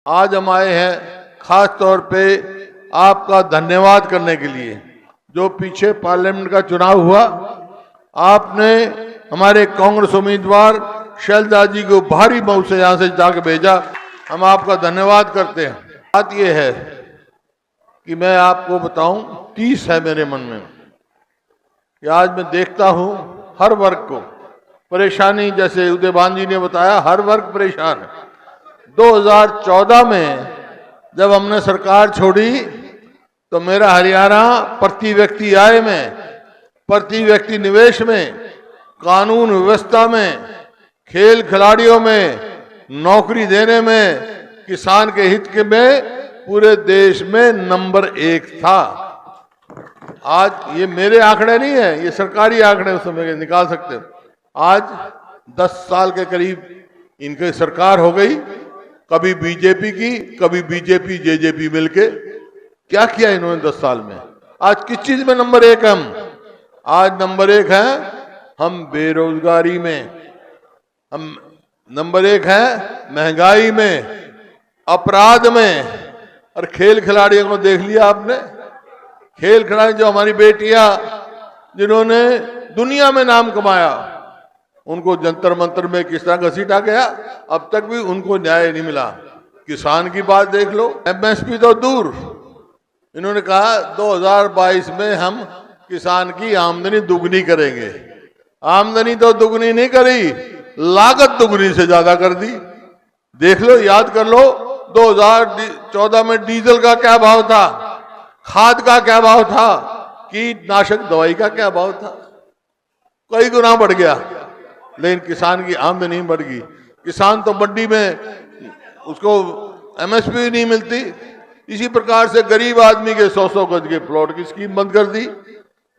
आज हम आए हैं खास तौर पे आपका धन्यवाद करने के लिए। जो पीछे पार्लियामेंट का चुनाव हुआ, आपने हमारे कांग्रेस उम्मीदवार शैलजा जी को भारी मऊ से यहां से जाके भेजा। हम आपका धन्यवाद करते हैं। बात यह है कि मैं आपको बताऊं, 30 है मेरे मन में कि आज मैं देखता हूं हर वर्ग को परेशानी, जैसे उदयभान जी ने बताया, हर वर्ग परेशान है। 2014 में जब हमने सरकार छोड़ी तो मेरा हरियाणा प्रति व्यक्ति आय में, प्रति व्यक्ति निवेश में, कानून व्यवस्था में, खेल खिलाड़ियों में, नौकरी देने में, किसान के हित के में पूरे देश में नंबर 1 था। आज ये मेरे आंकड़े नहीं है, ये सरकारी आंकड़े उस समय निकाल सकते हो। आज 10 साल के करीब इनकी सरकार हो गई, कभी बीजेपी की, कभी बीजेपी जेजेपी मिलके। क्या किया इन्होंने 10 साल में? आज किस चीज में नंबर 1 हम? आज नंबर 1 है हम बेरोजगारी में, हम नंबर 1 है महंगाई में, अपराध में। और खेल खिलाड़ियों को देख लिया आपने, खेल खिलाड़ी जो हमारी बेटियां जिन्होंने दुनिया में नाम कमाया, उनको जंतर मंतर में किस तरह घसीटा गया, अब तक भी उनको न्याय नहीं मिला। किसान की बात देख लो, एमएसपी तो दूर, इन्होंने कहा 2022 में हम किसान की आमदनी दुगनी करेंगे। आमदनी तो दुगनी नहीं करी, लागत दुगनी से ज्यादा कर दी। देख लो, याद कर लो, 2014 में डीजल का क्या भाव था, खाद का क्या भाव था, कीटनाशक दवाई का क्या भाव था। कई गुना बढ़ गया, लेकिन किसान की आमदनी नहीं बढ़ गई। किसान तो मंडी में उसको एमएसपी नहीं मिलती। इसी प्रकार से गरीब आदमी के 100-100 गज के प्लॉट की स्कीम बंद कर दी।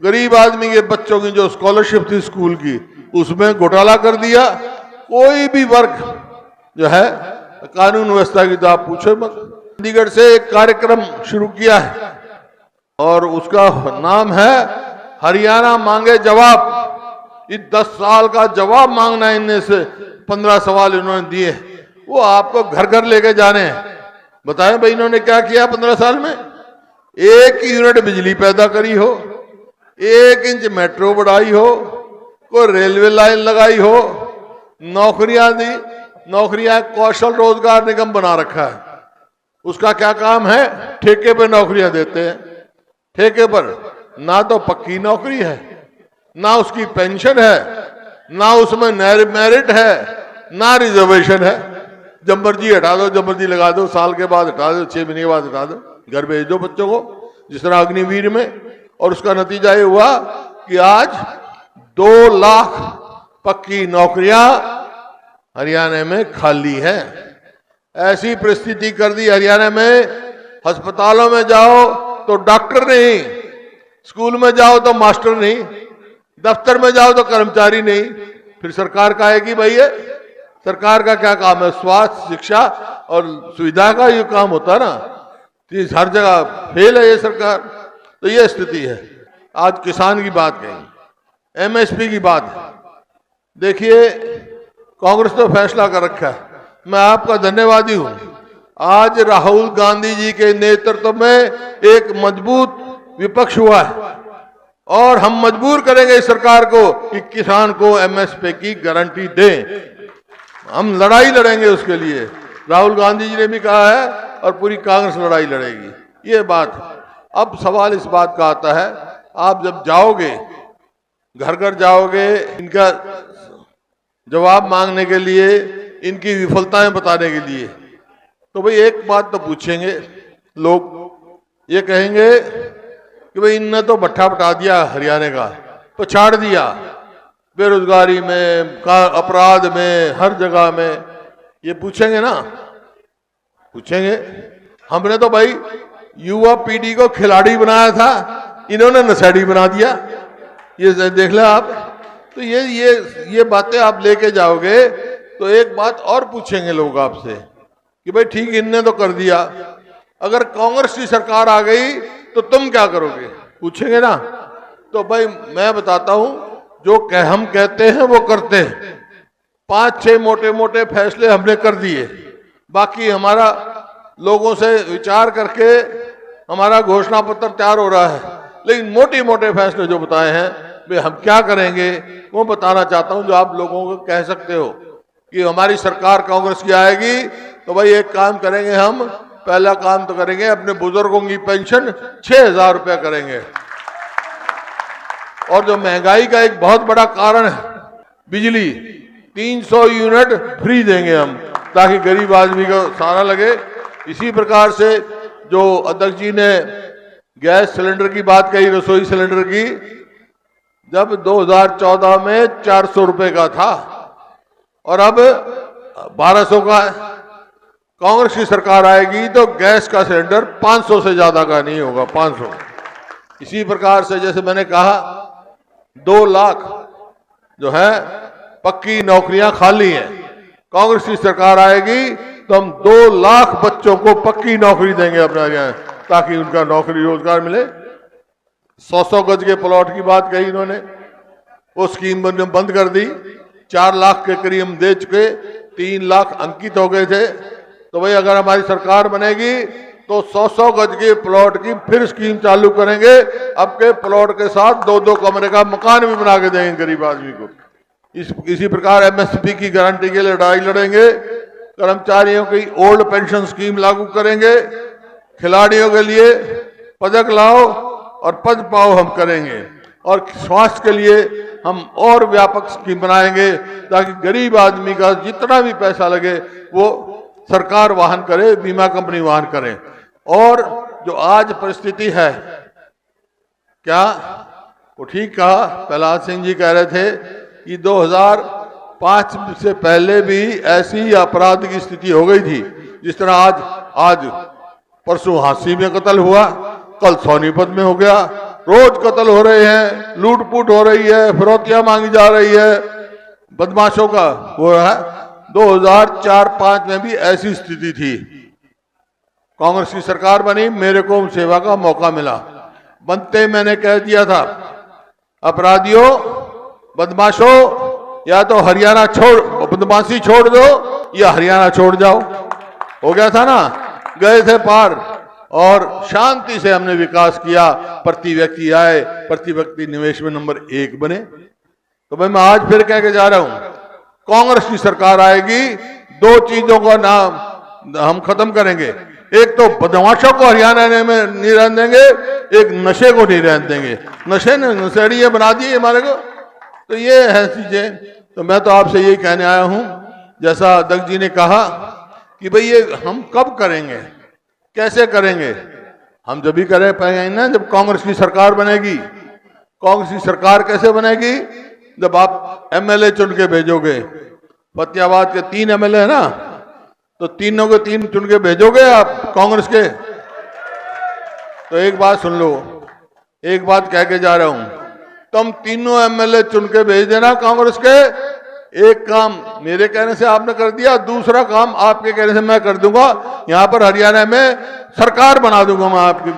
गरीब आदमी के बच्चों की जो स्कॉलरशिप थी स्कूल की, उसमें घोटाला कर दिया। कोई भी वर्ग जो है, कानून व्यवस्था की तो आप पूछो मत। चंडीगढ़ से एक कार्यक्रम शुरू किया है और उसका नाम है हरियाणा मांगे जवाब। इस 10 साल का जवाब मांगना है इनमें से। 15 सवाल इन्होंने दिए, वो आपको घर घर लेके जाने हैं। बताएं भाई इन्होंने क्या किया 15 साल में? 1 यूनिट बिजली पैदा करी हो, 1 इंच मेट्रो बढ़ाई हो, कोई रेलवे लाइन लगाई हो, नौकरियां दी। नौकरियां कौशल रोजगार निगम बना रखा है। उसका क्या काम है? ठेके पे नौकरियां देते हैं। ठेके पर ना तो पक्की नौकरी है, ना उसकी पेंशन है, ना उसमें मेरिट है, ना रिजर्वेशन है। जब मर्जी हटा दो, जब मर्जी लगा दो, साल के बाद हटा दो, 6 महीने के बाद हटा दो, घर भेज दो बच्चों को, जिस तरह अग्निवीर में। और उसका नतीजा ये हुआ कि आज 2 लाख पक्की नौकरियां हरियाणा में खाली है। ऐसी परिस्थिति कर दी हरियाणा में, अस्पतालों में जाओ तो डॉक्टर नहीं, स्कूल में जाओ तो मास्टर नहीं, दफ्तर में जाओ तो कर्मचारी नहीं। फिर सरकार का है कि भाई ये सरकार का क्या काम है? स्वास्थ्य, शिक्षा और सुविधा का ये काम होता है ना। तो हर जगह फेल है ये सरकार। तो ये स्थिति है। आज किसान की बात कही, एमएसपी की बात है। देखिए, कांग्रेस तो फैसला कर रखा है, मैं आपका धन्यवादी हूं। आज राहुल गांधी जी के नेतृत्व में एक मजबूत विपक्ष हुआ है और हम मजबूर करेंगे इस सरकार को कि किसान को एमएसपी की गारंटी दें। हम लड़ाई लड़ेंगे उसके लिए। राहुल गांधी जी ने भी कहा है और पूरी कांग्रेस लड़ाई लड़ेगी। ये बात। अब सवाल इस बात का आता है, आप जब जाओगे, घर घर जाओगे इनका जवाब मांगने के लिए, इनकी विफलताएं बताने के लिए, तो भाई एक बात तो पूछेंगे लोग। ये कहेंगे कि भाई इनने तो भट्ठा बटा दिया हरियाणा का, पछाड़ दिया बेरोजगारी में, अपराध में, हर जगह में। ये पूछेंगे ना, पूछेंगे। हमने तो भाई युवा पीढ़ी को खिलाड़ी बनाया था, इन्होंने नशेड़ी बना दिया। ये देख ले आप। तो ये बातें आप लेके जाओगे तो एक बात और पूछेंगे लोग आपसे कि भाई ठीक, इनने तो कर दिया, अगर कांग्रेस की सरकार आ गई तो तुम क्या करोगे? पूछेंगे ना। तो भाई मैं बताता हूं, जो हम कहते हैं वो करते हैं। 5-6 मोटे मोटे फैसले हमने कर दिए, बाकी हमारा लोगों से विचार करके हमारा घोषणा पत्र तैयार हो रहा है, लेकिन मोटे मोटे फैसले जो बताए हैं वे हम क्या करेंगे वो बताना चाहता हूं, जो आप लोगों को कह सकते हो कि हमारी सरकार कांग्रेस की आएगी तो भाई एक काम करेंगे, हम पहला काम तो करेंगे अपने बुजुर्गों की पेंशन 6,000 रुपया करेंगे। और जो महंगाई का एक बहुत बड़ा कारण है बिजली, 300 यूनिट फ्री देंगे हम, ताकि गरीब आदमी को सहारा लगे। इसी प्रकार से जो अध्यक्ष जी ने गैस सिलेंडर की बात कही, रसोई सिलेंडर की, जब 2014 में 400 रुपए का था और अब 1200 का है। कांग्रेस की सरकार आएगी तो गैस का सिलेंडर 500 से ज्यादा का नहीं होगा, 500। इसी प्रकार से जैसे मैंने कहा 2 लाख जो है पक्की नौकरियां खाली हैं, कांग्रेस की सरकार आएगी तो हम 2 लाख बच्चों को पक्की नौकरी देंगे अपना यहाँ, ताकि उनका नौकरी रोजगार मिले। 100 गज के प्लॉट की बात कही इन्होंने, वो स्कीम बंद कर दी। 4 लाख के करीब हम दे चुके, 3 लाख अंकित हो गए थे। तो भाई अगर हमारी सरकार बनेगी तो 100 गज के प्लॉट की फिर स्कीम चालू करेंगे। अब के प्लॉट के साथ 2-2 कमरे का मकान भी बना के देंगे गरीब आदमी को। इसी प्रकार एमएसपी की गारंटी के लिए लड़ाई लड़ेंगे। कर्मचारियों की ओल्ड पेंशन स्कीम लागू करेंगे। खिलाड़ियों के लिए पदक लाओ और पद पाओ हम करेंगे। और स्वास्थ्य के लिए हम और व्यापक स्कीम बनाएंगे, ताकि गरीब आदमी का जितना भी पैसा लगे वो सरकार वहन करे, बीमा कंपनी वहन करे। और जो आज परिस्थिति है, क्या वो ठीक कहा, प्रहलाद सिंह जी कह रहे थे कि 2005 से पहले भी ऐसी अपराध की स्थिति हो गई थी जिस तरह आज परसों हांसी में कत्ल हुआ, कल सोनीपत में हो गया, रोज कत्ल हो रहे हैं, लूटपूट हो रही है, फिरौतियां मांगी जा रही है बदमाशों का। वो है 2004-05 में भी ऐसी स्थिति थी। कांग्रेस की सरकार बनी, मेरे को सेवा का मौका मिला। बनते मैंने कह दिया था, अपराधियों बदमाशों या तो हरियाणा बदमाशी छोड़ दो या हरियाणा छोड़ जाओ। हो गया था ना, गए थे पार और शांति से हमने विकास किया। प्रति व्यक्ति आए, प्रति व्यक्ति निवेश में नंबर 1 बने। तो भाई मैं आज फिर कह के जा रहा हूं, कांग्रेस की सरकार आएगी 2 चीजों का नाम हम खत्म करेंगे। एक तो बदमाशों को हरियाणा में नहीं रहने देंगे, एक नशे को नहीं रहने देंगे। नशे ने नशेड़िए बना दिए हमारे को। तो ये है चीजें। तो मैं तो आपसे यही कहने आया हूं, जैसा अध्यक्ष जी ने कहा कि भाई ये हम कब करेंगे, कैसे करेंगे। हम जब भी करें पाएंगे ना जब कांग्रेस की सरकार बनेगी। कांग्रेस की सरकार कैसे बनेगी, जब आप एमएलए चुन के भेजोगे। फतेहाबाद के 3 एमएलए है ना, तो तीनों के 3 चुन के भेजोगे आप कांग्रेस के। तो एक बात सुन लो, एक बात कह के जा रहा हूं, तुम तीनों एमएलए चुन के भेज देना कांग्रेस के। एक काम मेरे कहने से आपने कर दिया, दूसरा काम आपके कहने से मैं कर दूंगा। यहां पर हरियाणा में सरकार बना दूंगा मैं आपकी।